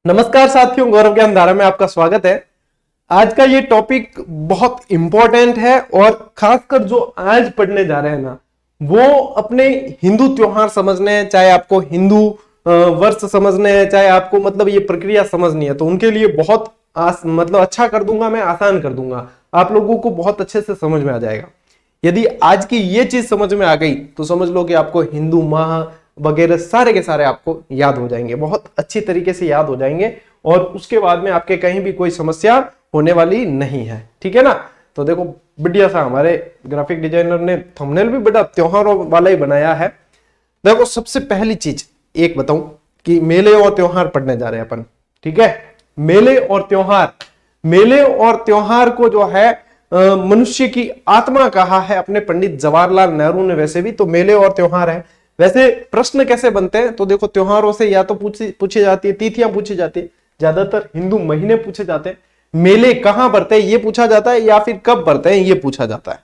नमस्कार साथियों, गौरव ज्ञान धारा में आपका स्वागत है। आज का ये टॉपिक बहुत इंपॉर्टेंट है और खासकर जो आज पढ़ने जा रहे हैं ना, वो अपने हिंदू त्योहार समझने हैं, चाहे आपको हिंदू वर्ष समझने हैं, चाहे आपको मतलब ये प्रक्रिया समझनी है, तो उनके लिए बहुत मतलब अच्छा कर दूंगा, मैं आसान कर दूंगा, आप लोगों को बहुत अच्छे से समझ में आ जाएगा। यदि आज की ये चीज समझ में आ गई तो समझ लो कि आपको हिंदू माह वगैरह सारे के सारे आपको याद हो जाएंगे, बहुत अच्छी तरीके से याद हो जाएंगे और उसके बाद में आपके कहीं भी कोई समस्या होने वाली नहीं है। ठीक है ना। तो देखो बढ़िया सा हमारे ग्राफिक डिजाइनर ने थंबनेल भी बड़ा त्योहारों वाला ही बनाया है। देखो सबसे पहली चीज एक बताऊं कि मेले और त्योहार पढ़ने जा रहे हैं अपन। ठीक है, मेले और त्योहार, मेले और त्योहार को जो है मनुष्य की आत्मा कहा है अपने पंडित जवाहरलाल नेहरू ने। वैसे भी तो मेले और त्योहार है। वैसे प्रश्न कैसे बनते हैं तो देखो, त्योहारों से या तो पूछी जाती है, तिथियां पूछी जाती है, ज्यादातर हिंदू महीने पूछे जाते हैं। मेले कहां पड़ते हैं ये पूछा जाता है, या फिर कब पड़ते हैं ये पूछा जाता है।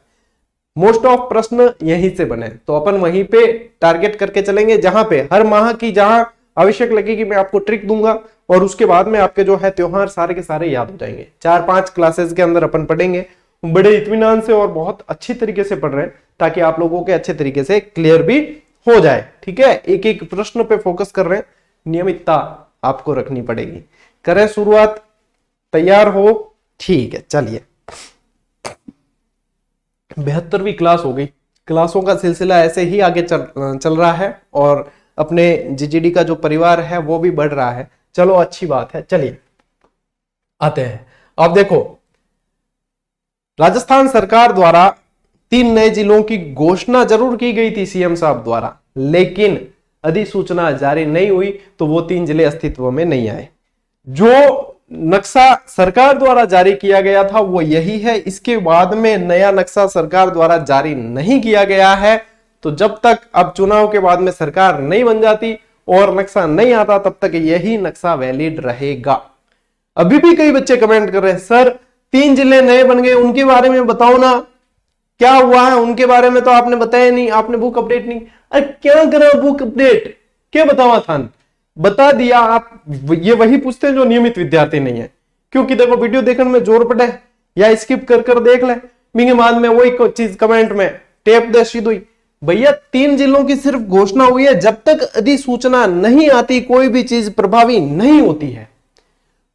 मोस्ट ऑफ प्रश्न यहीं से बने, तो अपन वहीं पे टारगेट करके चलेंगे, जहां पे हर माह की जहां आवश्यक लगेगी मैं आपको ट्रिक दूंगा और उसके बाद में आपके जो है त्योहार सारे के सारे याद हो जाएंगे। 4-5 क्लासेस के अंदर अपन पढ़ेंगे, बड़े इत्मीनान से और बहुत अच्छी तरीके से पढ़ रहे हैं ताकि आप लोगों के अच्छे तरीके से क्लियर भी हो जाए। ठीक है, एक एक प्रश्न पे फोकस कर रहे हैं, नियमितता आपको रखनी पड़ेगी। करें शुरुआत, तैयार हो? ठीक है, चलिए 72वीं क्लास हो गई। क्लासों का सिलसिला ऐसे ही आगे चल रहा है और अपने जीजीडी का जो परिवार है वो भी बढ़ रहा है। चलो अच्छी बात है। चलिए आते हैं। अब देखो, राजस्थान सरकार द्वारा 3 नए जिलों की घोषणा जरूर की गई थी सीएम साहब द्वारा, लेकिन अधिसूचना जारी नहीं हुई तो वो 3 जिले अस्तित्व में नहीं आए। जो नक्शा सरकार द्वारा जारी किया गया था वो यही है। इसके बाद में नया नक्शा सरकार द्वारा जारी नहीं किया गया है, तो जब तक अब चुनाव के बाद में सरकार नहीं बन जाती और नक्शा नहीं आता तब तक यही नक्शा वैलिड रहेगा। अभी भी कई बच्चे कमेंट कर रहे हैं, सर 3 जिले नए बन गए, उनके बारे में बताओ ना, क्या हुआ है उनके बारे में तो आपने बताया नहीं, आपने बुक अपडेट नहीं। अरे क्या करा बुक अपडेट, क्या बतावा था? बता दिया। आप ये वही पूछते हैं जो नियमित विद्यार्थी नहीं है, क्योंकि देखो वीडियो देखने में जोर पड़े या स्किप कर कर देख ले, मिंगे बाद में वही चीज कमेंट में टेप दे सीधुई। भैया 3 जिलों की सिर्फ घोषणा हुई है, जब तक अधिसूचना नहीं आती कोई भी चीज प्रभावी नहीं होती है।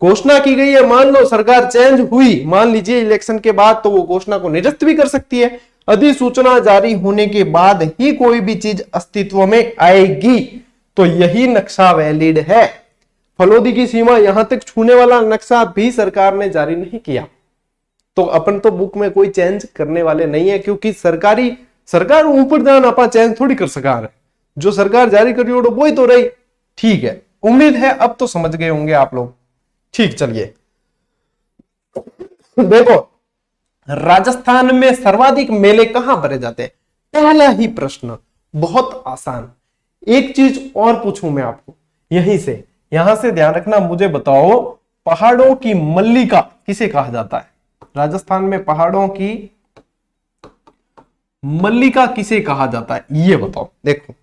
घोषणा की गई है, मान लो सरकार चेंज हुई, मान लीजिए इलेक्शन के बाद, तो वो घोषणा को निरस्त भी कर सकती है। अधिसूचना जारी होने के बाद ही कोई भी चीज अस्तित्व में आएगी, तो यही नक्शा वैलिड है। फलोदी की सीमा यहां तक छूने वाला नक्शा भी सरकार ने जारी नहीं किया, तो अपन तो बुक में कोई चेंज करने वाले नहीं है, क्योंकि सरकार ऊपर जान आपा चेंज थोड़ी कर सका है। जो सरकार जारी करी हो वही तो रही। ठीक है, उम्मीद है अब तो समझ गए होंगे आप लोग। ठीक, चलिए देखो, राजस्थान में सर्वाधिक मेले कहां भरे जाते हैं? पहला ही प्रश्न, बहुत आसान। एक चीज और पूछूं मैं आपको यहां से ध्यान रखना, मुझे बताओ पहाड़ों की मल्लिका किसे कहा जाता है? राजस्थान में पहाड़ों की मल्लिका किसे कहा जाता है ये बताओ। देखो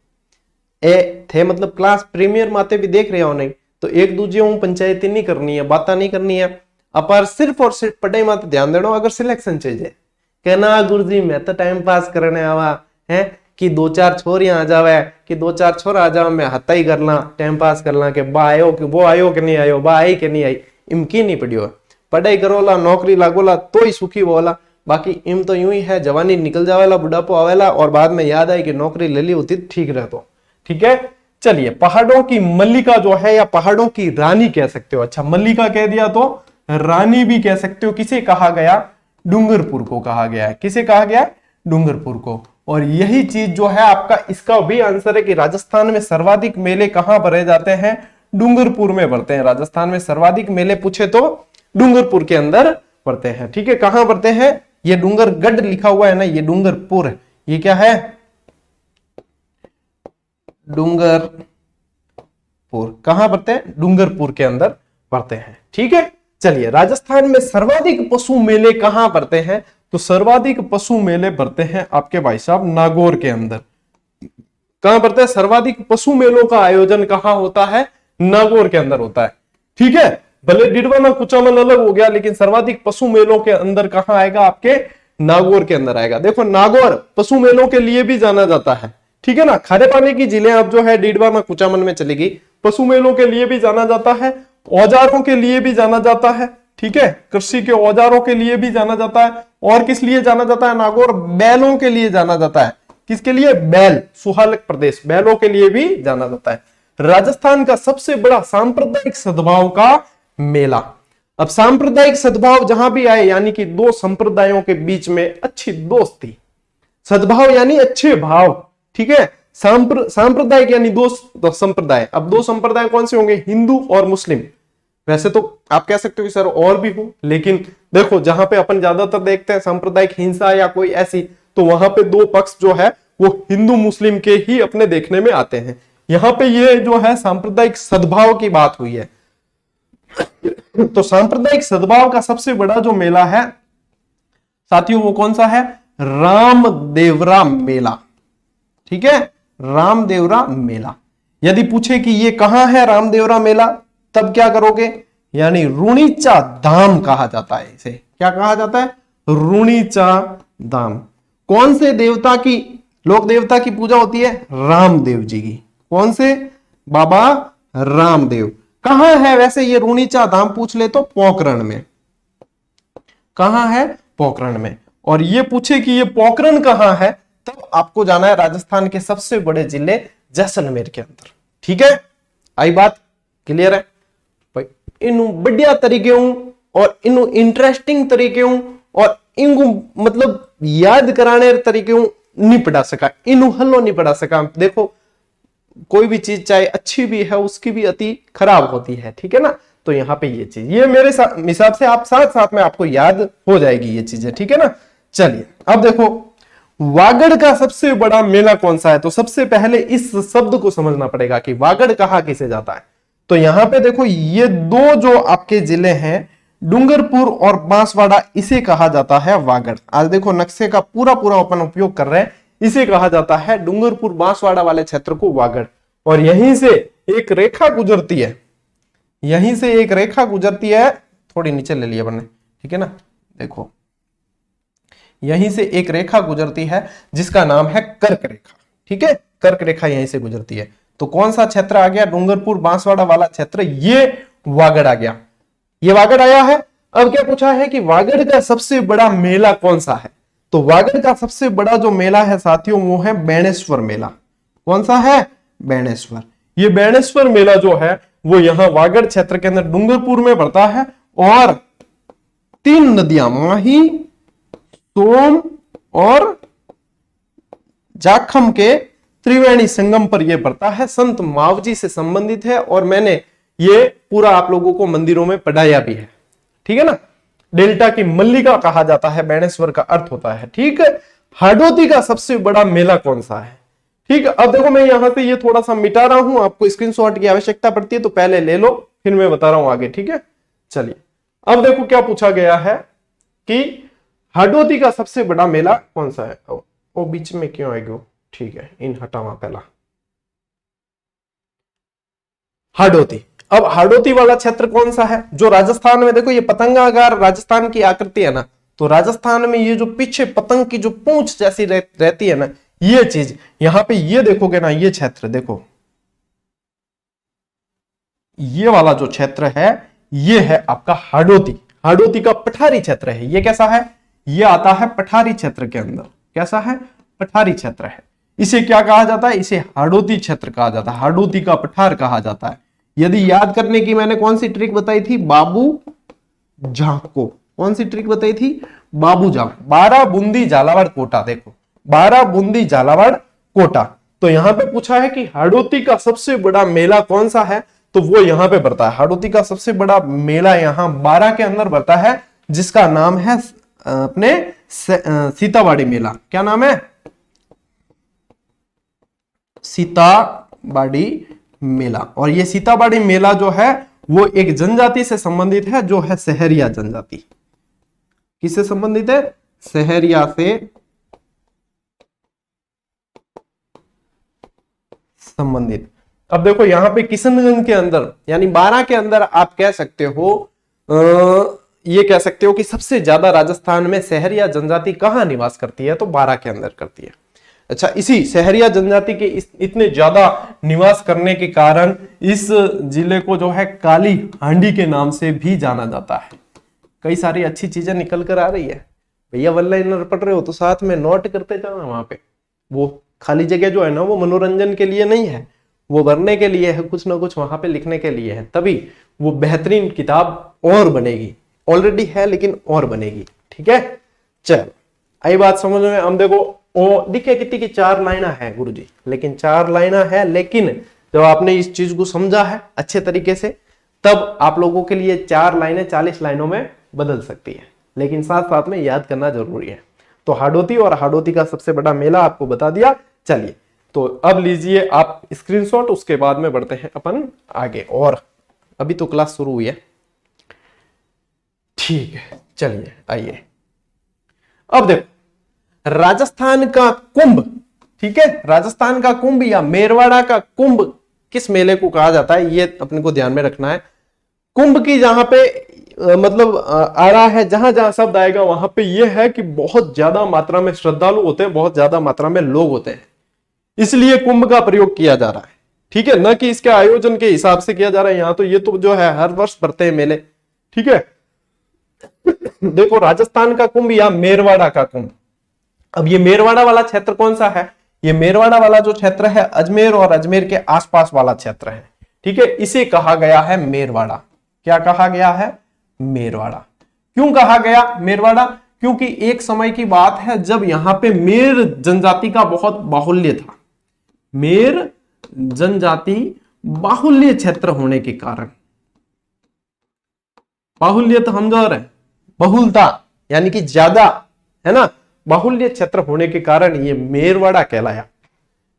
ए थे मतलब क्लास प्रीमियर माते भी देख रहे हो नहीं, तो एक दूसरे पंचायती नहीं करनी है, बातें नहीं करनी है, अपर सिर्फ और सिर्फ पढ़ाई माते ध्यान देना। अगर सिलेक्शन चाहिए कहना गुरुजी मैं तो टाइम पास करने आवा है कि 2-4 छोरियां आ जावे, कि 2-4 छोरा आ जावे, मैं हत्ता ही कर ला, टाइम पास कर ला, कि बा आयो कि वो आयो कि नहीं आयो, बा आई कि नहीं आई, इमकी नहीं पड़ियो। पढ़ाई करोला, नौकरी लागोला तो ही सुखी बोला, बाकी इम तो यूं ही है, जवानी निकल जावेला, बुढ़ापो आवेला और बाद में याद आई कि नौकरी ले ली होती ठीक रहतो। ठीक है, चलिए पहाड़ों की मल्लिका जो है, या पहाड़ों की रानी कह सकते हो। अच्छा, मल्लिका कह दिया तो रानी भी कह सकते हो। किसे कहा गया? डूंगरपुर को कहा गया है। किसे कहा गया? डूंगरपुर को। और यही चीज जो है आपका, इसका भी आंसर है कि राजस्थान में सर्वाधिक मेले कहां भरे जाते हैं? डूंगरपुर में भरते हैं। राजस्थान में सर्वाधिक मेले पूछे तो डूंगरपुर के अंदर भरते हैं। ठीक है, कहां भरते हैं? ये डूंगरगढ़ लिखा हुआ है ना, ये डूंगरपुर है। ये क्या है? डूंगरपुर। कहां भरते हैं? डूंगरपुर के अंदर भरते हैं। ठीक है, चलिए राजस्थान में सर्वाधिक पशु मेले कहां भरते हैं? तो सर्वाधिक पशु मेले भरते हैं आपके भाई साहब नागौर के अंदर। कहां भरते हैं? सर्वाधिक पशु मेलों का आयोजन कहां होता है? नागौर के अंदर होता है। ठीक है, भले डिडवाना कुचामन अलग हो गया, लेकिन सर्वाधिक पशु मेलों के अंदर कहां आएगा, आपके नागौर के अंदर आएगा। देखो नागौर पशु मेलों के लिए भी जाना जाता है, ठीक है ना। खारे पानी की झीलें अब जो है डिडवाना कुचामन में चलेगी, पशु मेलों के लिए भी जाना जाता है, औजारों के लिए भी जाना जाता है, ठीक है, कृषि के औजारों के लिए भी जाना जाता है। और किस लिए जाना जाता है नागौर, बैलों के लिए जाना जाता है। किसके लिए, बैल, सुहालक प्रदेश, बैलों के लिए भी जाना जाता है। राजस्थान का सबसे बड़ा सांप्रदायिक सद्भाव का मेला। अब सांप्रदायिक सद्भाव जहां भी आए, यानी कि दो संप्रदायों के बीच में अच्छी दोस्ती, सद्भाव यानी अच्छे भाव, ठीक है। सांप्रदायिक यानी दो संप्रदाय। अब दो संप्रदाय कौन से होंगे, हिंदू और मुस्लिम। वैसे तो आप कह सकते हो कि सर और भी हो, लेकिन देखो जहां पे अपन ज्यादातर देखते हैं सांप्रदायिक हिंसा या कोई ऐसी, तो वहां पे दो पक्ष जो है वो हिंदू मुस्लिम के ही अपने देखने में आते हैं। यहां पे ये जो है सांप्रदायिक सद्भाव की बात हुई है। तो सांप्रदायिक सद्भाव का सबसे बड़ा जो मेला है साथियों, वो कौन सा है, रामदेवरा मेला, ठीक है, रामदेवरा मेला। यदि पूछे कि ये कहां है रामदेवरा मेला, तब क्या करोगे, यानी रुणीचा धाम कहा जाता है इसे। क्या कहा जाता है, रुणीचा धाम। कौन से देवता की, लोक देवता की पूजा होती है, रामदेव जी की। कौन से, बाबा रामदेव। कहां है वैसे ये रुणीचा धाम, पूछ ले तो पोखरण में। कहां है, पोखरण में। और ये पूछे कि ये पोखरण कहां है, तब आपको जाना है राजस्थान के सबसे बड़े जिले जैसलमेर के अंदर, ठीक है। आई बात क्लियर है भाई। इन बढ़िया तरीके और इन इंटरेस्टिंग तरीके और इनको मतलब याद कराने तरीके नहीं पढ़ा सका, इन हल्लो नहीं पढ़ा सका। देखो कोई भी चीज चाहे अच्छी भी है, उसकी भी अति खराब होती है, ठीक है ना। तो यहाँ पे ये चीज, ये मेरे हिसाब से आप साथ साथ में आपको याद हो जाएगी ये चीजें, ठीक है ना। चलिए अब देखो वागड़ का सबसे बड़ा मेला कौन सा है। तो सबसे पहले इस शब्द को समझना पड़ेगा कि वागड़ कहा किसे जाता है। तो यहां पे देखो ये दो जो आपके जिले हैं, डूंगरपुर और बांसवाड़ा, इसे कहा जाता है वागड़। आज देखो नक्शे का पूरा पूरा अपन उपयोग कर रहे हैं, इसे कहा जाता है डूंगरपुर बांसवाड़ा वाले क्षेत्र को वागड़। और यहीं से एक रेखा गुजरती है, यहीं से एक रेखा गुजरती है, थोड़ी नीचे ले लिया मैंने, ठीक है ना। देखो यहीं से एक रेखा गुजरती है जिसका नाम है कर्क रेखा, ठीक है, कर्क रेखा यहीं से गुजरती है। तो कौन सा क्षेत्र आ गया, डूंगरपुर बांसवाड़ा वाला क्षेत्र, ये वागड़ आ गया, ये वागड़ आया है। अब क्या पूछा है कि वागड़ का सबसे बड़ा मेला कौन सा है। तो वागड़ का सबसे बड़ा जो मेला है साथियों, वो है बेणेश्वर मेला। कौन सा है, बेणेश्वर। ये बेणेश्वर मेला जो है वो यहां वागड़ क्षेत्र के अंदर डूंगरपुर में पड़ता है। और तीन नदियां, माही, सोम और जाखम के त्रिवेणी संगम पर यह पड़ता है। संत मावजी से संबंधित है और मैंने ये पूरा आप लोगों को मंदिरों में पढ़ाया भी है, ठीक है ना। डेल्टा की मल्लिका कहा जाता है, बेणेश्वर का अर्थ होता है, ठीक है। हाडोती का सबसे बड़ा मेला कौन सा है, ठीक है। अब देखो मैं यहां से ये थोड़ा सा मिटा रहा हूं, आपको स्क्रीनशॉट की आवश्यकता पड़ती है तो पहले ले लो, फिर मैं बता रहा हूं आगे, ठीक है। चलिए अब देखो क्या पूछा गया है कि हाडोती का सबसे बड़ा मेला कौन सा है। वो बीच में क्यों आएगा, ठीक है, इन हटावा पहला हाडोती। अब हाडोती वाला क्षेत्र कौन सा है, जो राजस्थान में, देखो ये पतंगाकार राजस्थान की आकृति है ना, तो राजस्थान में ये जो पीछे पतंग की जो पूंछ जैसी रहती है ना, ये चीज यहां पे ये देखोगे ना, ये क्षेत्र देखो, ये वाला जो क्षेत्र है ये है आपका हाडोती। हाडोती का पठारी क्षेत्र है। ये कैसा है, ये आता है पठारी क्षेत्र के अंदर। कैसा है, पठारी क्षेत्र है। इसे क्या कहा जाता है, इसे हाडोती क्षेत्र कहा जाता है, हाडोती का पठार कहा जाता है। यदि याद करने की मैंने कौन सी ट्रिक बताई थी, बाबू झांक को, कौन सी ट्रिक बताई थी, बाबू झांक। 12 बूंदी झालावाड़ कोटा, देखो 12 बूंदी झालावाड़ कोटा। तो यहां पे पूछा है कि हाडोती का सबसे बड़ा मेला कौन सा है, तो वो यहां पे बढ़ता है। हाडोती का सबसे बड़ा मेला यहां 12 के अंदर बढ़ता है, जिसका नाम है अपने सीताबाड़ी मेला। क्या नाम है, सीताबाड़ी मेला। और ये सीताबाड़ी मेला जो है वो एक जनजाति से संबंधित है, जो है सहरिया जनजाति। किससे संबंधित है, सहरिया से संबंधित। अब देखो यहाँ पे किशनगंज के अंदर यानी बारां के अंदर आप कह सकते हो ये कह सकते हो कि सबसे ज्यादा राजस्थान में शहरिया जनजाति कहाँ निवास करती है, तो बारां के अंदर करती है। अच्छा, इसी शहरिया जनजाति के इतने ज्यादा निवास करने के कारण इस जिले को जो है काली हांडी के नाम से भी जाना जाता है। कई सारी अच्छी चीजें निकल कर आ रही है भैया, वन लाइनर पढ़ रहे हो तो साथ में नोट करते जाना। वहां पे वो खाली जगह जो है ना वो मनोरंजन के लिए नहीं है, वो भरने के लिए है, कुछ ना कुछ वहां पे लिखने के लिए है, तभी वो बेहतरीन किताब और बनेगी। ऑलरेडी है लेकिन और बनेगी। ठीक है, चल आई बात समझ में। हम देखो ओ दिखे कितनी की 4 लाइना है गुरुजी, लेकिन 4 लाइना है, लेकिन जब आपने इस चीज को समझा है अच्छे तरीके से तब आप लोगों के लिए 4 लाइनें 40 लाइनों में बदल सकती है, लेकिन साथ साथ में याद करना जरूरी है। तो हाडोती और हाडोती का सबसे बड़ा मेला आपको बता दिया। चलिए तो अब लीजिए आप स्क्रीनशॉट, उसके बाद में बढ़ते हैं अपन आगे। और अभी तो क्लास शुरू हुई है। ठीक है, चलिए आइए अब देखो राजस्थान का कुंभ। ठीक है, राजस्थान का कुंभ या मेरवाड़ा का कुंभ किस मेले को कहा जाता है, ये अपने को ध्यान में रखना है। कुंभ की जहां पे मतलब आ रहा है, जहां जहां शब्द आएगा वहां पे यह है कि बहुत ज्यादा मात्रा में श्रद्धालु होते हैं, बहुत ज्यादा मात्रा में लोग होते हैं, इसलिए कुंभ का प्रयोग किया जा रहा है। ठीक है, न कि इसके आयोजन के हिसाब से किया जा रहा है। यहां तो ये तो जो है हर वर्ष भरते हैं मेले। ठीक है, देखो राजस्थान का कुंभ या मेरवाड़ा का कुंभ। अब ये मेरवाड़ा वाला क्षेत्र कौन सा है, ये मेरवाड़ा वाला जो क्षेत्र है अजमेर और अजमेर के आसपास वाला क्षेत्र है। ठीक है, इसे कहा गया है मेरवाड़ा। क्या कहा गया है, मेरवाड़ा। क्यों कहा गया मेरवाड़ा, क्योंकि एक समय की बात है जब यहां पे मेर जनजाति का बहुत बाहुल्य था। मेर जनजाति बाहुल्य क्षेत्र होने के कारण, बाहुल्य तो हम जो रहे बहुलता यानी कि ज्यादा है ना, बाहुल्य क्षेत्र होने के कारण ये मेरवाड़ा कहलाया।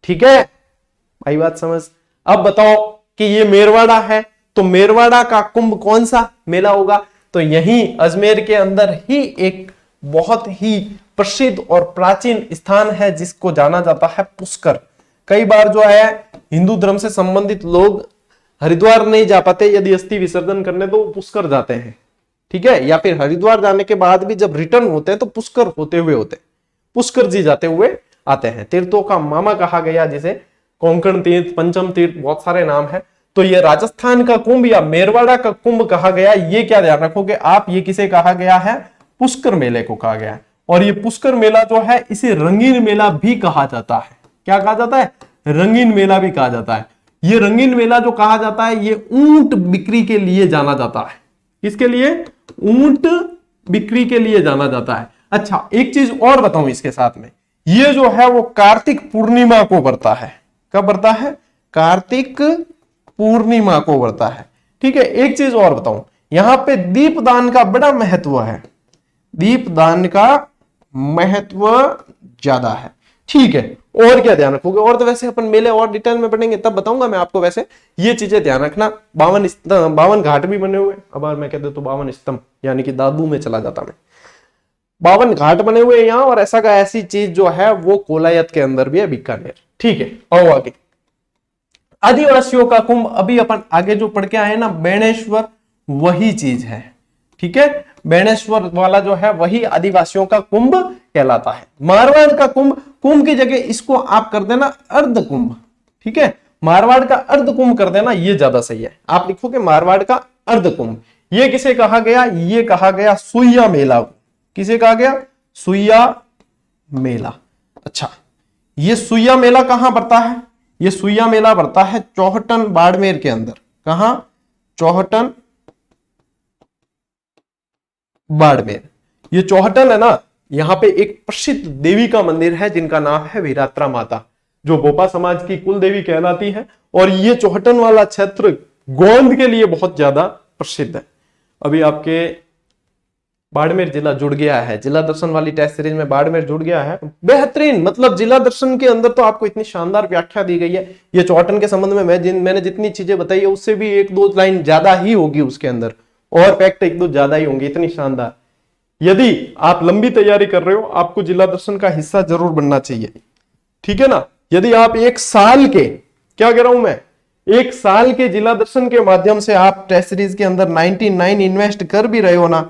ठीक है भाई, बात समझ। अब बताओ कि ये मेरवाड़ा है तो मेरवाड़ा का कुंभ कौन सा मेला होगा, तो यहीं अजमेर के अंदर ही एक बहुत ही प्रसिद्ध और प्राचीन स्थान है जिसको जाना जाता है पुष्कर। कई बार जो है हिंदू धर्म से संबंधित लोग हरिद्वार नहीं जा पाते, यदि अस्थि विसर्जन करने तो पुष्कर जाते हैं। ठीक है, या फिर हरिद्वार जाने के बाद भी जब रिटर्न होते हैं तो पुष्कर होते हुए होते हैं, पुष्कर जी जाते हुए आते हैं। तीर्थों का मामा कहा गया जिसे, कोंकण तीर्थ, पंचम तीर्थ, बहुत सारे नाम है। तो ये राजस्थान का कुंभ या मेरवाड़ा का कुंभ कहा गया, ये क्या ध्यान रखोगे आप, ये किसे कहा गया है, पुष्कर मेले को कहा गया है। और ये पुष्कर मेला जो है इसे रंगीन मेला भी कहा जाता है। क्या कहा जाता है, रंगीन मेला भी कहा जाता है। ये रंगीन मेला जो कहा जाता है ये ऊंट बिक्री के लिए जाना जाता है। किसके लिए, ऊंट बिक्री के लिए जाना जाता है। अच्छा, एक चीज और बताऊं इसके साथ में, ये जो है वो कार्तिक पूर्णिमा को बरता है। कब बरता है, कार्तिक पूर्णिमा को बरता है। ठीक है, एक चीज और बताऊं, यहां पे दीपदान का बड़ा महत्व है, दीपदान का महत्व ज्यादा है। ठीक है, और क्या ध्यान रखोगे, और तो वैसे अपन मेले और डिटेल में पढ़ेंगे तब बताऊंगा मैं आपको। वैसे ये चीजें ध्यान रखना, 52 घाट भी बने हुए, अब मैं कहते तो 52 स्तंभ यानी कि दादू में चला जाता मैं। 52 घाट बने हुए यहाँ, और ऐसा का ऐसी चीज जो है वो कोलायत के अंदर भी है, बीकानेर। ठीक है, आओ आगे। आदिवासियों का कुंभ, अभी अपन आगे जो पढ़ के आए ना बेणेश्वर, वही चीज है। ठीक है, बेणेश्वर वाला जो है वही आदिवासियों का कुंभ कहलाता है। मारवाड़ का कुंभ, कुंभ की जगह इसको आप कर देना अर्ध कुंभ। ठीक है, मारवाड़ का अर्ध कुंभ कर देना, ये ज्यादा सही है। आप लिखोगे मारवाड़ का अर्ध कुंभ। ये किसे कहा गया, ये कहा गया सुइया मेला को। किसे कहा गया, सुइया मेला। अच्छा, ये सुइया मेला कहां पड़ता है, ये सुइया मेला पड़ता है चौहटन बाड़मेर के अंदर। कहां, चौहटन बाड़मेर। ये चौहटन है ना, यहां पे एक प्रसिद्ध देवी का मंदिर है जिनका नाम है वीरात्रा माता, जो बोपा समाज की कुल देवी कहलाती है। और ये चौहटन वाला क्षेत्र गोंद के लिए बहुत ज्यादा प्रसिद्ध है। अभी आपके बाड़मेर जिला जुड़ गया है, जिला दर्शन वाली टेस्ट सीरीज में बाड़मेर जुड़ गया है। बेहतरीन, मतलब जिला दर्शन के अंदर तो आपको इतनी शानदार व्याख्या दी गई है। ये चौहटन के संबंध में मैंने जितनी चीजें बताई है उससे भी 1-2 लाइन ज्यादा ही होगी उसके अंदर, और फैक्ट 1-2 ज्यादा ही होंगे, इतनी शानदार। यदि आप लंबी तैयारी कर रहे हो, आपको जिला दर्शन का हिस्सा जरूर बनना चाहिए। ठीक है ना, यदि आप 1 साल के, क्या कह रहा हूं मैं, एक साल के जिला दर्शन के माध्यम से आप टेस्ट सीरीज के अंदर 99 इन्वेस्ट कर भी रहे हो ना,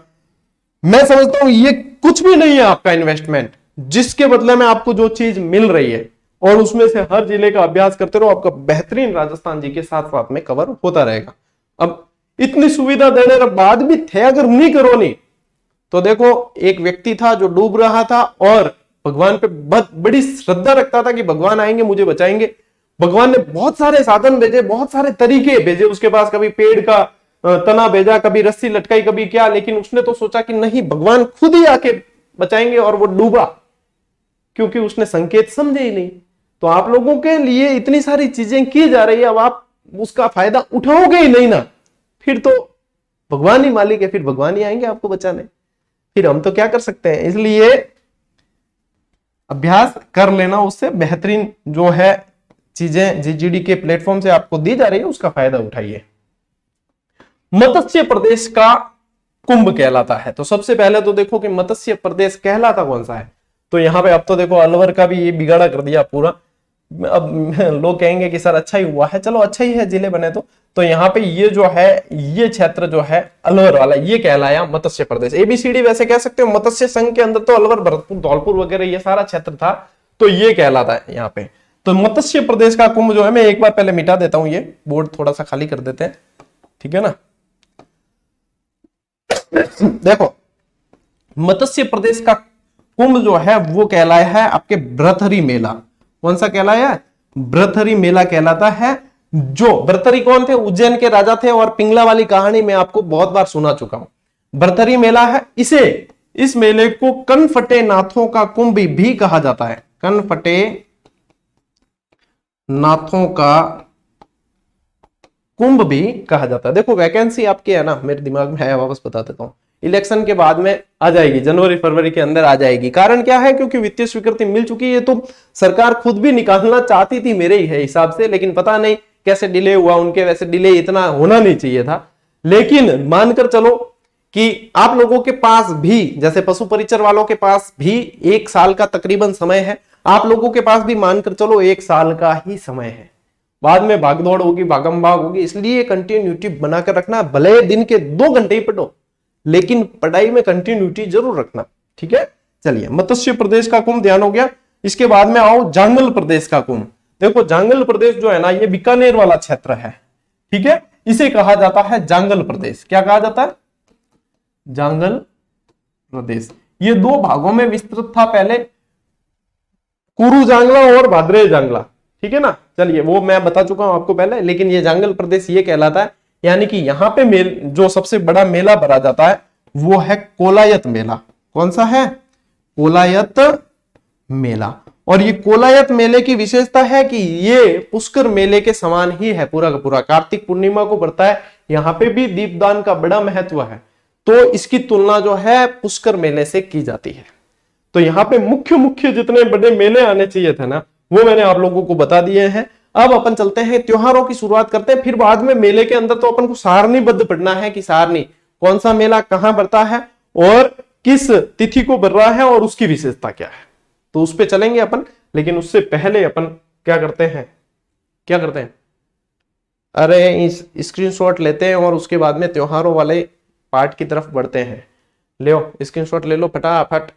मैं समझता हूं ये कुछ भी नहीं है आपका इन्वेस्टमेंट, जिसके बदले में आपको जो चीज मिल रही है और उसमें से हर जिले का अभ्यास करते रहो, आपका बेहतरीन राजस्थान जी के साथ साथ में कवर होता रहेगा। अब इतनी सुविधा देने के बाद भी थे अगर नहीं करो नहीं, तो देखो एक व्यक्ति था जो डूब रहा था और भगवान पे बहुत बड़ी श्रद्धा रखता था कि भगवान आएंगे मुझे बचाएंगे। भगवान ने बहुत सारे साधन भेजे, बहुत सारे तरीके भेजे उसके पास, कभी पेड़ का तना भेजा, कभी रस्सी लटकाई, कभी क्या, लेकिन उसने तो सोचा कि नहीं भगवान खुद ही आके बचाएंगे, और वो डूबा क्योंकि उसने संकेत समझे ही नहीं। तो आप लोगों के लिए इतनी सारी चीजें की जा रही है, अब आप उसका फायदा उठाओगे ही नहीं ना, फिर तो भगवान ही मालिक है, फिर भगवान ही आएंगे आपको बचाने, फिर हम तो क्या कर सकते हैं। इसलिए अभ्यास कर लेना, उससे बेहतरीन जो है चीजें जीजीडी के प्लेटफॉर्म से आपको दी जा रही है उसका फायदा उठाइए। मत्स्य प्रदेश का कुंभ कहलाता है, तो सबसे पहले तो देखो कि मत्स्य प्रदेश कहलाता कौन सा है। तो यहां पे अब तो देखो अलवर का भी ये बिगाड़ा कर दिया पूरा। अब लोग कहेंगे कि सर अच्छा ही हुआ है, चलो अच्छा ही है जिले बने तो यहाँ पे ये जो है ये क्षेत्र जो है अलवर वाला ये कहलाया मत्स्य प्रदेश। एबीसीडी वैसे कह सकते हो, मत्स्य संघ के अंदर तो अलवर, भरतपुर, धौलपुर वगैरह ये सारा क्षेत्र था, तो ये कहलाता है यहाँ पे। तो मत्स्य प्रदेश का कुंभ जो है, मैं एक बार पहले मिटा देता हूं, ये बोर्ड थोड़ा सा खाली कर देते हैं, ठीक है ना। देखो मत्स्य प्रदेश का कुंभ जो है वो कहलाया है आपके भ्रतहरि मेला। कौन सा कहलाया है? भ्रतहरि मेला कहलाता है। जो भर्तहरि कौन थे? उज्जैन के राजा थे, और पिंगला वाली कहानी मैं आपको बहुत बार सुना चुका हूं। भर्तहरि मेला है, इस मेले को कनफटे नाथों का कुंभ भी कहा जाता है। कनफटे नाथों का कुंभ भी कहा जाता है। देखो वैकेंसी आपकी है ना, मेरे दिमाग में है, वापस बता देता हूं, इलेक्शन के बाद में आ जाएगी, जनवरी फरवरी के अंदर आ जाएगी। कारण क्या है? क्योंकि वित्तीय स्वीकृति मिल चुकी है, तो सरकार खुद भी निकालना चाहती थी मेरे ही है हिसाब से, लेकिन पता नहीं कैसे डिले हुआ उनके। वैसे डिले इतना होना नहीं चाहिए था, लेकिन मानकर चलो कि आप लोगों के पास भी, जैसे पशु परिचर वालों के पास भी 1 साल का तकरीबन समय है, आप लोगों के पास भी मानकर चलो 1 साल का ही समय है। बाद में भागदौड़ होगी, भागम भाग होगी, इसलिए कंटिन्यूटी बनाकर रखना। भले दिन के 2 घंटे ही पढ़ो, लेकिन पढ़ाई में कंटिन्यूटी जरूर रखना, ठीक है। चलिए, मत्स्य प्रदेश का कुंभ ध्यान हो गया। इसके बाद में आओ जांगल प्रदेश का कुंभ। देखो जांगल प्रदेश जो है ना, ये बीकानेर वाला क्षेत्र है, ठीक है। इसे कहा जाता है जांगल प्रदेश। क्या कहा जाता है? जांगल प्रदेश। ये 2 भागों में विस्तृत था पहले, कुरु जांगला और भाद्रेय जांगला, ठीक है ना। चलिए, वो मैं बता चुका हूं आपको पहले, लेकिन ये जांगल प्रदेश ये कहलाता है। यानी कि यहां पे जो सबसे बड़ा मेला भरा जाता है वो है कोलायत मेला। कौन सा है? कोलायत मेला। और ये कोलायत मेले की विशेषता है कि ये पुष्कर मेले के समान ही है पूरा का पूरा। कार्तिक पूर्णिमा को पड़ता है, यहां पे भी दीपदान का बड़ा महत्व है, तो इसकी तुलना जो है पुष्कर मेले से की जाती है। तो यहाँ पे मुख्य जितने बड़े मेले आने चाहिए थे ना, वो मैंने आप लोगों को बता दिए हैं। अब अपन चलते हैं त्योहारों की शुरुआत करते हैं, फिर बाद में मेले के अंदर तो अपन को सारणीबद्ध पढ़ना है कि सारणी कौन सा मेला कहां बढ़ता है और किस तिथि को बढ़ रहा है और उसकी विशेषता क्या है, तो उस पे चलेंगे अपन। लेकिन उससे पहले अपन क्या करते हैं, अरे स्क्रीनशॉट लेते हैं और उसके बाद में त्योहारों वाले पार्ट की तरफ बढ़ते हैं। ले स्क्रीनशॉट ले लो फटाफट।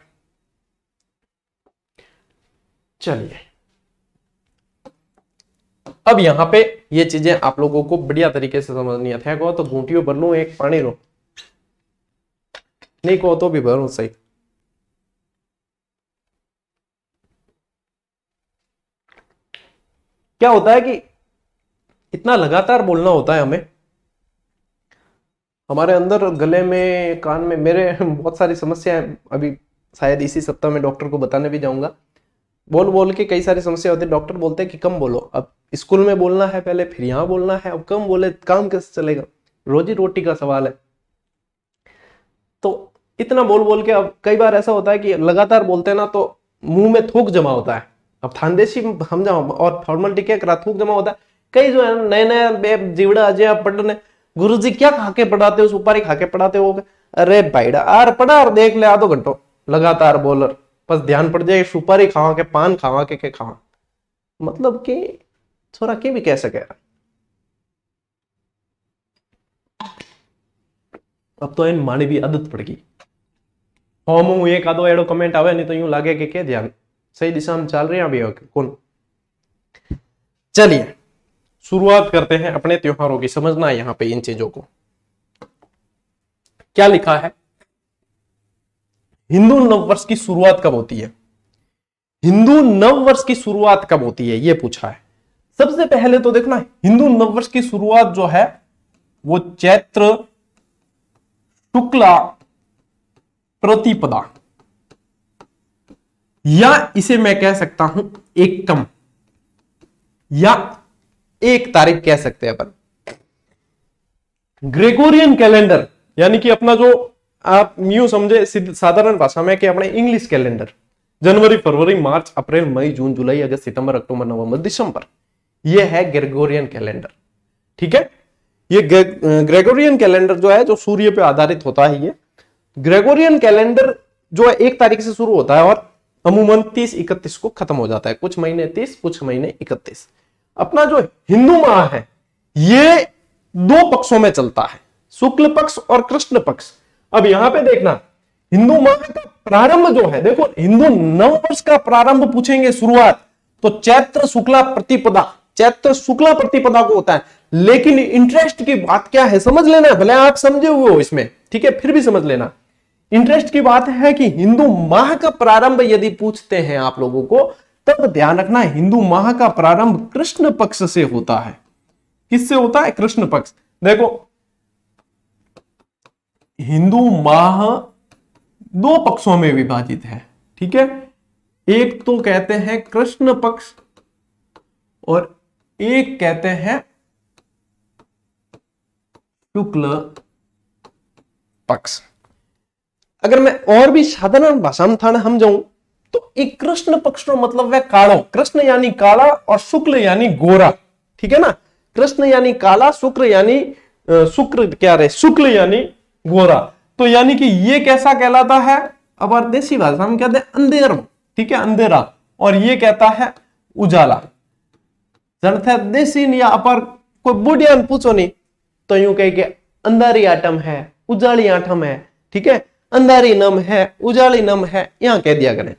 चलिए, अब यहां पे ये चीजें आप लोगों को बढ़िया तरीके से समझनी है। कहो तो घूंटियों भर लूं, एक पानी लो, नहीं कहो तो भी भरूं, सही। क्या होता है कि इतना लगातार बोलना होता है हमें, हमारे अंदर गले में, कान में, मेरे बहुत सारी समस्याएं, अभी शायद इसी सप्ताह में डॉक्टर को बताने भी जाऊंगा। बोल के कई सारी समस्या होती है, डॉक्टर बोलते हैं कि कम बोलो। अब स्कूल में बोलना है पहले, फिर यहाँ बोलना है, अब कम बोले काम कैसे चलेगा? रोजी रोटी का सवाल है। तो इतना बोल के अब कई बार ऐसा होता है कि लगातार बोलते हैं ना, तो मुंह में थूक जमा होता है। अब खानदेशी हम जाओ और फॉर्मलिटी क्या करा, थूक जमा होता है। कई जो है नए जीवड़ा अजय पढ़ने, गुरुजी क्या खा के पढ़ाते हो? सुपारी खा के पढ़ाते हो? अरे भाईड़ा आर पढ़ा और देख ले, आधो घंटो लगातार बोलर, बस ध्यान पड़ जाए सुपारी खावा के, पान खावा के खावा, मतलब कि छोरा के भी कैसे कह रहा। अब तो इन मानी भी आदत पड़ गई। हम एक आधो एडो कमेंट आवे नहीं तो यूं लागे कि क्या ध्यान सही दिशा में चल रहे हैं अभी कौन। चलिए शुरुआत करते हैं अपने त्योहारों की। समझना है यहां पे इन चीजों को। क्या लिखा है, हिंदू नववर्ष की शुरुआत कब होती है? हिंदू नववर्ष की शुरुआत कब होती है ये पूछा है। सबसे पहले तो देखना, हिंदू नववर्ष की शुरुआत जो है वो चैत्र शुक्ला प्रतिपदा, या इसे मैं कह सकता हूं एकम, या 1 तारीख कह सकते हैं अपन। ग्रेगोरियन कैलेंडर यानी कि अपना जो आप यूं समझे साधारण भाषा में कि अपने इंग्लिश कैलेंडर, जनवरी फरवरी मार्च अप्रैल मई जून जुलाई अगस्त सितंबर अक्टूबर नवंबर दिसंबर, ये है ग्रेगोरियन कैलेंडर। ठीक है, ये ग्रेगोरियन कैलेंडर जो है जो सूर्य पे आधारित होता है। ये ग्रेगोरियन कैलेंडर जो है 1 तारीख से शुरू होता है और अमूमन 30-31 को खत्म हो जाता है। कुछ महीने 30, कुछ महीने 31। अपना जो हिंदू माह है ये 2 पक्षों में चलता है, शुक्ल पक्ष और कृष्ण पक्ष। अब यहां पे देखना, हिंदू माह का प्रारंभ जो है, देखो हिंदू नववर्ष का प्रारंभ पूछेंगे शुरुआत तो चैत्र शुक्ला प्रतिपदा, चैत्र शुक्ला प्रतिपदा को होता है। लेकिन इंटरेस्ट की बात क्या है समझ लेना, भले आप समझे हुए हो इसमें, ठीक है, फिर भी समझ लेना। इंटरेस्ट की बात है कि हिंदू माह का प्रारंभ यदि पूछते हैं आप लोगों को, तब ध्यान रखना हिंदू माह का प्रारंभ कृष्ण पक्ष से होता है। किससे होता है? कृष्ण पक्ष। देखो हिंदू माह 2 पक्षों में विभाजित है। ठीक है, एक तो कहते हैं कृष्ण पक्ष और एक कहते हैं शुक्ल पक्ष। अगर मैं और भी साधारण भाषा में था हम जाऊं तो एक कृष्ण पक्ष का मतलब है कालो, कृष्ण यानी काला और शुक्ल यानी गोरा। ठीक है ना, कृष्ण यानी काला, शुक्र यानी शुक्ल यानी गोरा। तो यानी कि ये कैसा कहलाता है? अब देसी भाषा में कहते हैं अंधेर। ठीक है, अंधेरा। और ये कहता है उजाला। देसी या अपर कोई बुढ़िया पूछो नहीं तो यूं कह के अंधारी आटम है, उजाली आटम है। ठीक है, अंधारी नम है, उजाली नम है, यहां कह दिया करें।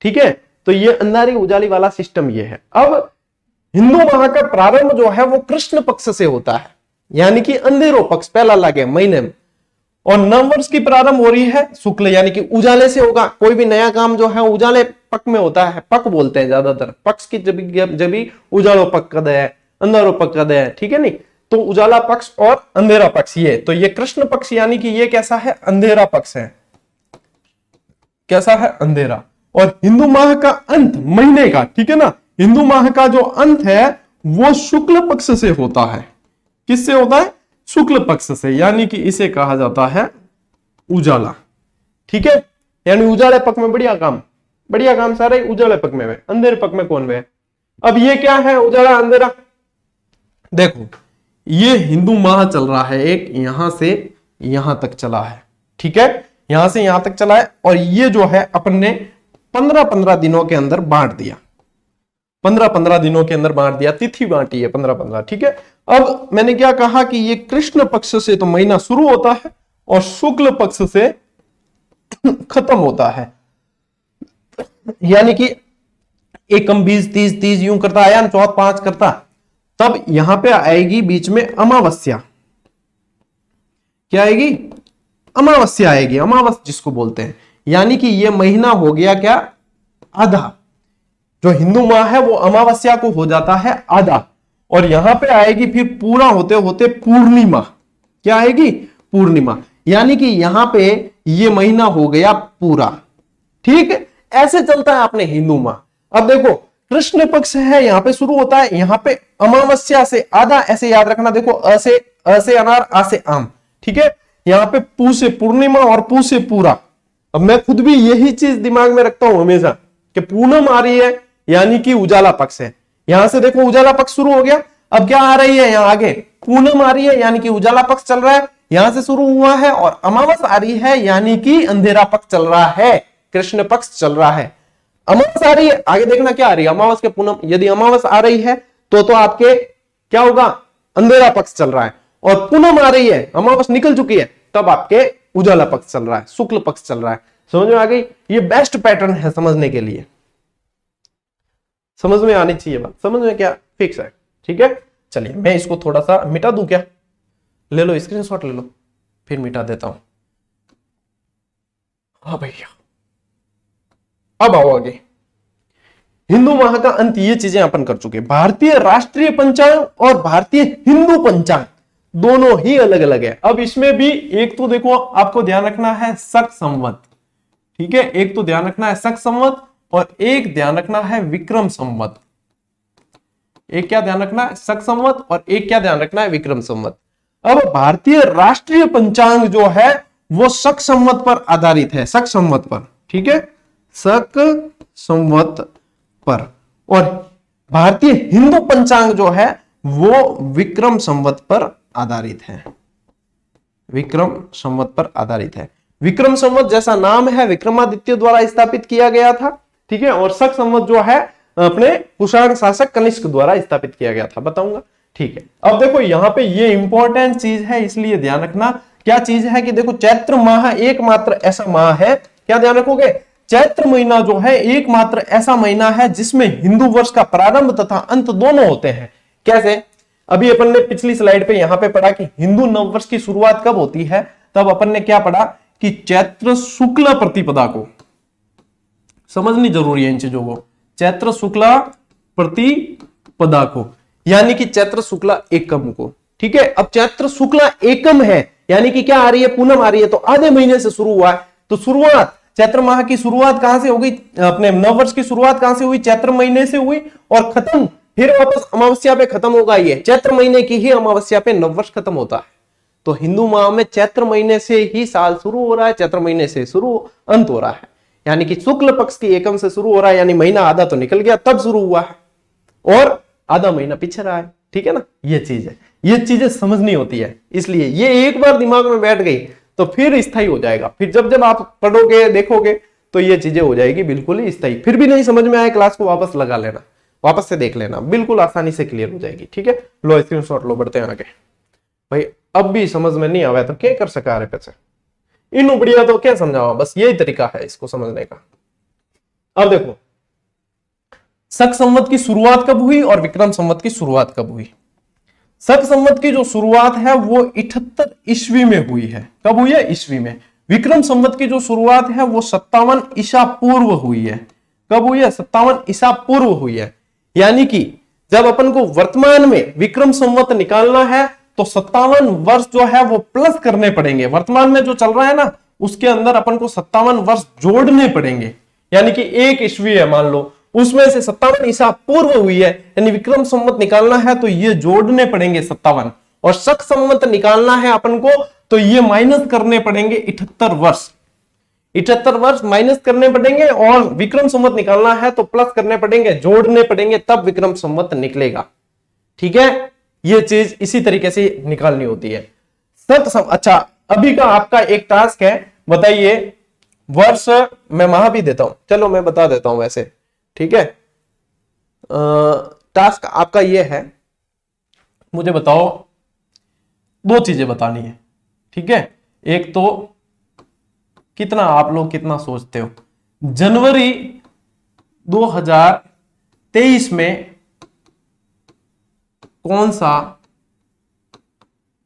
ठीक है, तो ये अंधारी उजाली वाला सिस्टम ये है। अब हिंदू माह का प्रारंभ जो है वो कृष्ण पक्ष से होता है, यानी कि अंधेरो पक्ष पहला लगे महीने में। और नववर्ष की प्रारंभ हो रही है शुक्ल यानी कि उजाले से होगा। कोई भी नया काम जो है उजाले पक में होता है, पक बोलते हैं ज्यादातर, पक्ष की जब भी उजालो पक कद है, अंधेरो पक कद है। ठीक है, नहीं तो उजाला पक्ष और अंधेरा पक्ष, ये तो ये कृष्ण पक्ष यानी कि ये कैसा है? अंधेरा पक्ष है। कैसा है? अंधेरा। और हिंदू माह का अंत महीने का, ठीक है ना, हिंदू माह का जो अंत है वो शुक्ल पक्ष से होता है। किससे होता है? शुक्ल पक्ष से, यानी कि इसे कहा जाता है उजाला। ठीक है, यानी उजाले पक्ष में बढ़िया काम सारे उजाले पक्ष में है, अंधेरे पक्ष में कौन है? अब ये क्या है? उजाला अंधेरा। देखो ये हिंदू माह चल रहा है, एक यहां से यहां तक चला है। ठीक है, यहां से यहां तक चला है और ये जो है अपने 15-15 दिनों के अंदर बांट दिया। 15-15 दिनों के अंदर बांट दिया, तिथि बांटी है 15-15। ठीक है, अब मैंने क्या कहा कि ये कृष्ण पक्ष से तो महीना शुरू होता है और शुक्ल पक्ष से खत्म होता है। यानी कि एकम 20, 30 यूं करता आया, 4, 5 करता, तब यहां पे आएगी बीच में अमावस्या। क्या आएगी? अमावस्या आएगी, अमावस जिसको बोलते हैं। यानी कि ये महीना हो गया क्या? आधा। जो हिंदू माह है वो अमावस्या को हो जाता है आधा, और यहां पे आएगी फिर पूरा होते होते पूर्णिमा। क्या आएगी? पूर्णिमा। यानी कि यहां पे ये महीना हो गया पूरा। ठीक है, ऐसे चलता है अपने हिंदू माह। अब देखो कृष्ण पक्ष है, यहां पे शुरू होता है, यहां पे अमावस्या से आधा, ऐसे याद रखना। देखो अ से अनार, आ से आम। ठीक है, यहां पे पू से पूर्णिमा और पू से पूरा। अब मैं खुद भी यही चीज दिमाग में रखता हूं हमेशा कि पूनम आ रही है यानी कि उजाला पक्ष है। यहां से देखो उजाला पक्ष शुरू हो गया, अब क्या आ रही है? यहां आगे पूनम आ रही है यानी कि उजाला पक्ष चल रहा है, यहां से शुरू हुआ है। और अमावस आ रही है यानी कि अंधेरा पक्ष चल रहा है, कृष्ण पक्ष चल रहा है। अमावस आ रही है, आगे देखना क्या आ रही है? अमावस के पूनम। यदि अमावस आ रही है तो आपके क्या होगा? अंधेरा पक्ष चल रहा है। और पूनम आ रही है, अमावस निकल चुकी है, तब आपके उजाला पक्ष चल रहा है, शुक्ल पक्ष चल रहा है। समझ में आ गई? ये बेस्ट पैटर्न है समझने के लिए, समझ में आनी चाहिए बात, समझ में क्या फिक्स है। ठीक है, चलिए मैं इसको थोड़ा सा मिटा दूं क्या? ले लो स्क्रीनशॉट ले लो, फिर मिटा देता हूं। हाँ भैया, अब आओ आगे। हिंदू माह का अंत, ये चीजें अपन कर चुके। भारतीय राष्ट्रीय पंचांग और भारतीय हिंदू पंचांग दोनों ही अलग अलग है। अब इसमें भी एक तो देखो आपको ध्यान रखना है शक संवत, ठीक है, एक तो ध्यान रखना है शक संवत और एक ध्यान रखना है विक्रम संवत। एक क्या ध्यान रखना है? शक संवत, और एक क्या ध्यान रखना है? विक्रम संवत। अब भारतीय राष्ट्रीय पंचांग जो है वो शक संवत पर आधारित है, शक संवत पर, ठीक है, शक संवत पर। और भारतीय हिंदू पंचांग जो है वो विक्रम संवत पर आधारित है, विक्रम संवत पर आधारित है। विक्रम संवत जैसा नाम है विक्रमादित्य द्वारा स्थापित किया गया था, ठीक है, और शक संवत जो है अपने कुषाण शासक कनिष्क द्वारा स्थापित किया गया था, बताऊंगा। ठीक है, अब देखो यहां पे ये इंपॉर्टेंट चीज है, इसलिए ध्यान रखना। क्या चीज है कि देखो चैत्र माह एकमात्र ऐसा माह है, क्या ध्यान रखोगे? चैत्र महीना जो है एकमात्र ऐसा महीना है जिसमें हिंदू वर्ष का प्रारंभ तथा अंत दोनों होते हैं। कैसे? अभी अपन ने पिछली स्लाइड पे यहां पे पढ़ा कि हिंदू नववर्ष की शुरुआत कब होती है, तब अपन ने क्या पढ़ा कि चैत्र शुक्ल प्रतिपदा को, समझनी जरूरी है इन चीजों को, चैत्र शुक्ला प्रतिपदा को, यानी कि चैत्र शुक्ला एकम को। ठीक है, अब चैत्र शुक्ला एकम है यानी कि क्या आ रही है? पूनम आ रही है, तो आधे महीने से शुरू हुआ है। तो शुरुआत चैत्र माह की शुरुआत कहां से हो गई? अपने नववर्ष की शुरुआत कहां से हुई? चैत्र महीने से हुई, और खत्म फिर वापस अमावस्या पे खत्म होगा। ये चैत्र महीने की ही अमावस्या पे नववर्ष खत्म होता है। तो हिंदू माह में चैत्र महीने से ही साल शुरू हो रहा है, चैत्र महीने से शुरू अंत हो रहा है, यानी कि शुक्ल पक्ष की एकम से शुरू हो रहा है, यानी महीना आधा तो निकल गया तब शुरू हुआ है, और आधा महीना पीछे रहा है। ठीक है ना, ये चीज है, ये चीजें समझनी होती है। इसलिए ये एक बार दिमाग में बैठ गई तो फिर स्थायी हो जाएगा। फिर जब जब आप पढ़ोगे देखोगे तो ये चीजें हो जाएगी बिल्कुल ही स्थायी। फिर भी नहीं समझ में आए, क्लास को वापस लगा लेना, वापस से देख लेना, बिल्कुल आसानी से क्लियर हो जाएगी। ठीक है, लो स्क्रीनशॉट लो, बढ़ते हैं आगे। भाई अब भी समझ में नहीं आया तो क्या कर सका रहे पैसे, इन बढ़िया तो क्या समझाओ, बस यही तरीका है इसको समझने का। अब देखो शक संवत की शुरुआत कब हुई और विक्रम संवत की शुरुआत कब हुई? शक संवत की जो शुरुआत है वो 78 ईस्वी में हुई है। कब हुई है? ईस्वी में। विक्रम संवत की जो शुरुआत है वो 57 ईसा पूर्व हुई है। कब हुई है? 57 ईसा पूर्व हुई है। यानी कि जब अपन को वर्तमान में विक्रम संवत निकालना है तो 57 वर्ष जो है वो प्लस करने पड़ेंगे। वर्तमान में जो चल रहा है ना उसके अंदर अपन को 57 वर्ष जोड़ने पड़ेंगे, यानी कि 1 ईस्वी है मान लो, उसमें से 57 ईसा पूर्व हुई है, यानी विक्रम संवत निकालना है तो ये जोड़ने पड़ेंगे 57, और शक संवत निकालना है अपन को तो ये माइनस करने पड़ेंगे 78 वर्ष। 78 वर्ष माइनस करने पड़ेंगे, और विक्रम संवत निकालना है तो प्लस करने पड़ेंगे, जोड़ने पड़ेंगे, तब विक्रम संवत निकलेगा। ठीक है, ये चीज इसी तरीके से निकालनी होती है। अच्छा, अभी का आपका एक टास्क है, बताइए वर्ष, मैं माह भी देता हूं, चलो मैं बता देता हूं वैसे। ठीक है, टास्क आपका ये है, मुझे बताओ, 2 चीजें बतानी है। ठीक है, एक तो कितना आप लोग कितना सोचते हो जनवरी 2023 में कौन सा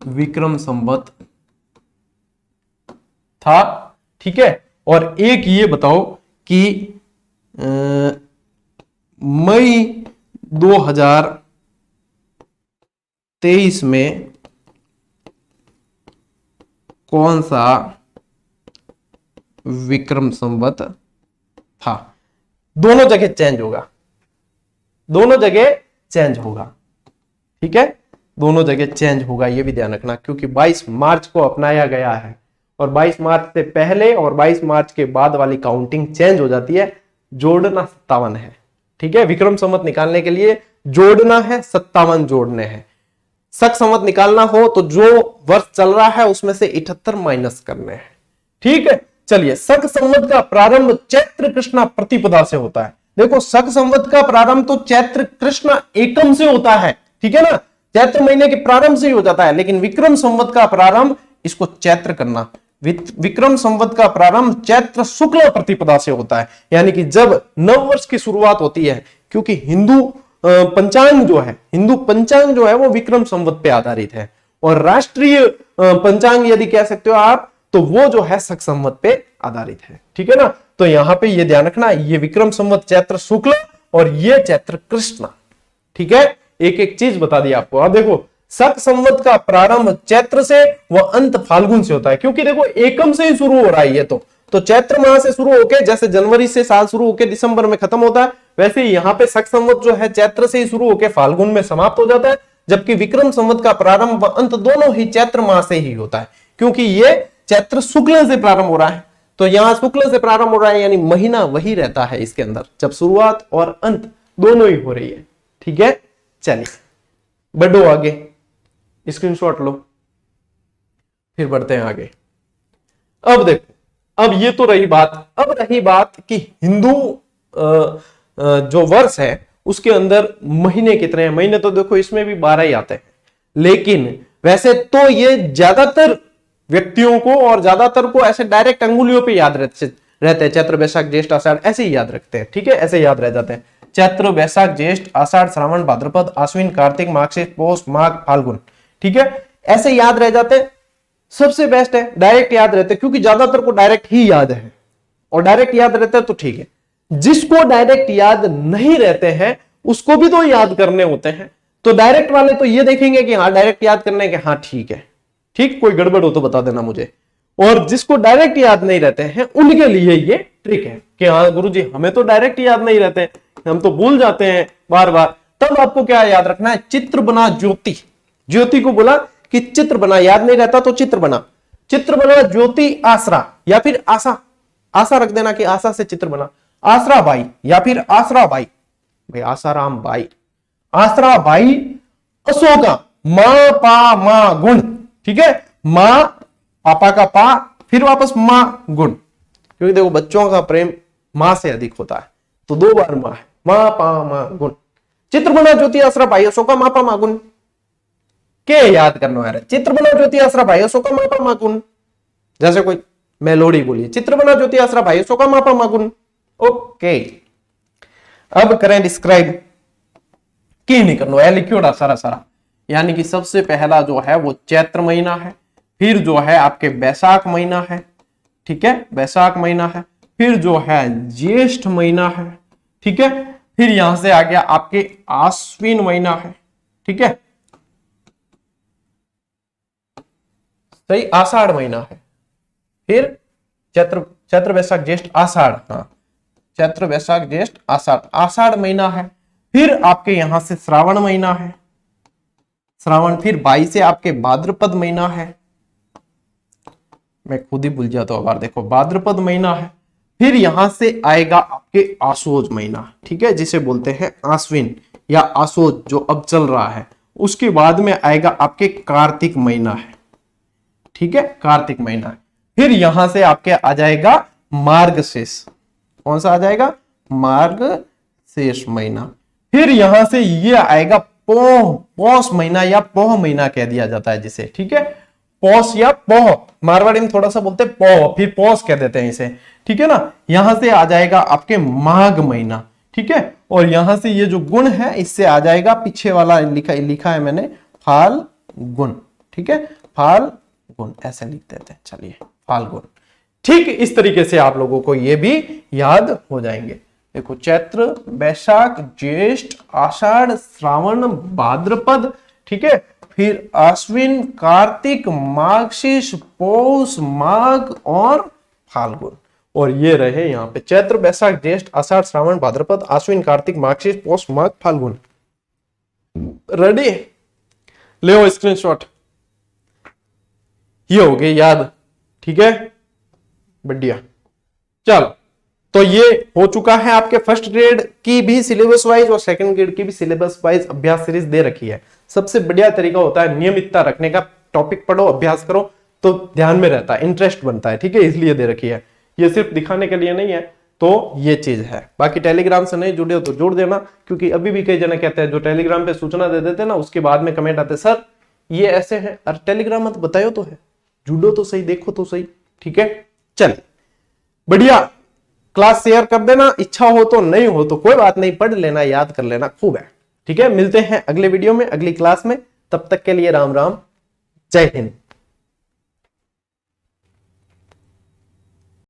विक्रम संवत था? ठीक है, और एक ये बताओ कि मई 2023 में कौन सा विक्रम संवत था? दोनों जगह चेंज होगा, दोनों जगह चेंज होगा। ठीक है, दोनों जगह चेंज होगा, ये भी ध्यान रखना, क्योंकि 22 मार्च को अपनाया गया है, और 22 मार्च से पहले और 22 मार्च के बाद वाली काउंटिंग चेंज हो जाती है। जोड़ना 57 है। ठीक है, विक्रम संवत निकालने के लिए जोड़ना है 57 जोड़ने हैं। शक संवत निकालना हो तो जो वर्ष चल रहा है उसमें से 78 माइनस करने हैं। ठीक है, चलिए, शक संवत का प्रारंभ चैत्र कृष्णा प्रतिपदा से होता है। देखो शक संवत का प्रारंभ तो चैत्र कृष्णा एकम से होता है, ठीक है ना, चैत्र महीने के प्रारंभ से ही हो जाता है, लेकिन विक्रम संवत का प्रारंभ इसको चैत्र करना। विक्रम संवत का प्रारंभ चैत्र शुक्ल प्रतिपदा से होता है, यानी कि जब नव वर्ष की शुरुआत होती है, क्योंकि हिंदू पंचांग जो है वो विक्रम संवत पे आधारित है, और राष्ट्रीय पंचांग यदि कह सकते हो आप तो वो जो है शक संवत पे आधारित है। ठीक है ना, तो यहां पे ये ध्यान रखना, ये विक्रम संवत चैत्र शुक्ल और ये चैत्र कृष्ण। ठीक है, एक एक चीज बता दी आपको। अब देखो, शक संवत का प्रारंभ चैत्र से व अंत फाल्गुन से होता है, क्योंकि देखो एकम से ही शुरू हो रहा है ये तो चैत्र माह से शुरू होके, जैसे जनवरी से साल शुरू होके दिसंबर में खत्म होता है, वैसे ही यहाँ पे शक संवत जो है चैत्र से ही शुरू होके फाल्गुन में समाप्त हो जाता है, जबकि विक्रम संवत का प्रारंभ व अंत दोनों ही चैत्र माह से ही होता है, क्योंकि ये चैत्र शुक्ल से प्रारंभ हो रहा है। तो यहां शुक्ल से प्रारंभ हो रहा है, यानी महीना वही रहता है इसके अंदर, जब शुरुआत और अंत दोनों ही हो रही है। ठीक है, चलिए बढ़ो आगे, स्क्रीनशॉट लो, फिर बढ़ते हैं आगे। अब देखो, अब ये तो रही बात, अब रही बात कि हिंदू जो वर्ष है उसके अंदर महीने कितने हैं। महीने तो देखो इसमें भी 12 ही आते हैं, लेकिन वैसे तो ये ज्यादातर व्यक्तियों को और ज्यादातर को ऐसे डायरेक्ट अंगुलियों पे याद रहते हैं, चैत्र वैशाख ज्येष्ठ आषाढ़ ऐसे ही याद रखते हैं। ठीक है, ऐसे याद रह जाते हैं, चैत्र वैशाख ज्येष्ठ आषाढ़ श्रावण भाद्रपद आश्विन कार्तिक माघ पौष माघ फाल्गुन। ठीक है, ऐसे याद रह जाते हैं, सबसे बेस्ट है डायरेक्ट याद रहते हैं, क्योंकि ज्यादातर को डायरेक्ट ही याद है, और डायरेक्ट याद रहते हैं तो ठीक है। जिसको डायरेक्ट याद नहीं रहते हैं उसको भी तो याद करने होते हैं, तो डायरेक्ट वाले तो ये देखेंगे कि हाँ डायरेक्ट याद करने के, हाँ ठीक है, ठीक, कोई गड़बड़ हो तो बता देना मुझे। और जिसको डायरेक्ट याद नहीं रहते हैं उनके लिए ये ट्रिक है कि हाँ गुरुजी हमें तो डायरेक्ट याद नहीं रहते, हम तो भूल जाते हैं बार बार। तब आपको क्या याद रखना है, चित्र बना ज्योति। ज्योति को बोला कि चित्र बना, याद नहीं रहता तो चित्र बना, चित्र बना ज्योति आसरा, या फिर आशा, आशा रख देना कि आशा से चित्र बना, आसरा बाई या फिर आसरा बाई, भाई आसाराम बाई, आसरा बाई अशोका, मां पा मा गुण। ठीक है, मां पापा का पा, फिर वापस मां गुण, क्योंकि देखो बच्चों का प्रेम मां से अधिक होता है, तो 2 बार मां है, मां पा मा गुण। चित्र बना ज्योति आसरा भाई अशोका मां पा मा गुण के याद करना है, चित्र बना ज्योति आसरा भाई अशोका मां पा मा गुण। जैसे कोई मेलोडी बोलिए, चित्र बना ज्योति आसरा भाई अशोका मां पा मा गुण। ओके, अब करें डिस्क्राइब की नहीं करना है, लिखियोड़ा सारा सारा, यानी कि सबसे पहला जो है वो चैत्र महीना है, फिर जो है आपके बैसाख महीना है। ठीक है, बैसाख महीना है, फिर जो है ज्येष्ठ महीना है। ठीक है, फिर यहां से आ गया आपके आश्विन महीना है। ठीक है, सही, आषाढ़ महीना है, फिर चैत्र वैशाख ज्येष्ठ आषाढ़, हाँ चैत्र वैशाख ज्येष्ठ आषाढ़, आषाढ़ महीना है, फिर आपके यहां से श्रावण महीना है, श्रावण, फिर 22 से आपके भाद्रपद महीना है, मैं खुद ही भूल जाता हूं, देखो भाद्रपद महीना है, फिर यहां से आएगा आपके आसोज महीना। ठीक है, जिसे बोलते हैं आश्विन या आसोज, जो अब चल रहा है। उसके बाद में आएगा आपके कार्तिक महीना है। ठीक है, कार्तिक महीना है, फिर यहां से आपके आ जाएगा मार्गशीर्ष। कौन सा आ जाएगा, मार्गशीर्ष महीना। फिर यहां से ये आएगा पौष महीना या पोह महीना कह दिया जाता है जिसे। ठीक है, पौष या पोह, मारवाड़ी में थोड़ा सा बोलते हैं पोह, फिर पौष कह देते हैं इसे। ठीक है ना, यहां से आ जाएगा आपके माघ महीना। ठीक है, और यहां से ये जो गुण है इससे आ जाएगा, पीछे वाला लिखा है मैंने, फाल गुण। ठीक है, फाल गुण ऐसे लिख देते हैं, चलिए फाल गुण। ठीक, इस तरीके से आप लोगों को ये भी याद हो जाएंगे। देखो, चैत्र वैशाख ज्येष्ठ आषाढ़ श्रावण भाद्रपद, ठीक है, फिर आश्विन कार्तिक माघशीर्ष पौष माघ और फाल्गुन। और ये रहे यहाँ पे चैत्र वैशाख ज्येष्ठ आषाढ़ श्रावण भाद्रपद आश्विन कार्तिक माघशीर्ष पौष माघ फाल्गुन। रेडी, ले स्क्रीनशॉट, ये हो गए याद। ठीक है, बढ़िया। चलो, तो ये हो चुका है आपके फर्स्ट ग्रेड की भी सिलेबस वाइज और सेकंड ग्रेड की भी सिलेबस वाइज अभ्यास सीरीज दे रखी है। सबसे बढ़िया तरीका होता है नियमितता रखने का, टॉपिक पढ़ो अभ्यास करो तो ध्यान में रहता है, इंटरेस्ट बनता है। ठीक है, इसलिए दे रखी है, ये सिर्फ दिखाने के लिए नहीं है। तो ये चीज है। बाकी टेलीग्राम से नहीं जुड़े हो तो जोड़ देना, क्योंकि अभी भी कई जने कहते हैं जो टेलीग्राम पे सूचना दे देते ना, उसके बाद में कमेंट आते सर ये ऐसे है, और टेलीग्राम मत बतायो तो है, जूडो तो सही, देखो तो सही। ठीक है, चल बढ़िया। क्लास शेयर कर देना, इच्छा हो तो, नहीं हो तो कोई बात नहीं, पढ़ लेना, याद कर लेना, खूब है। ठीक है, मिलते हैं अगले वीडियो में, अगली क्लास में। तब तक के लिए राम राम, जय हिंद।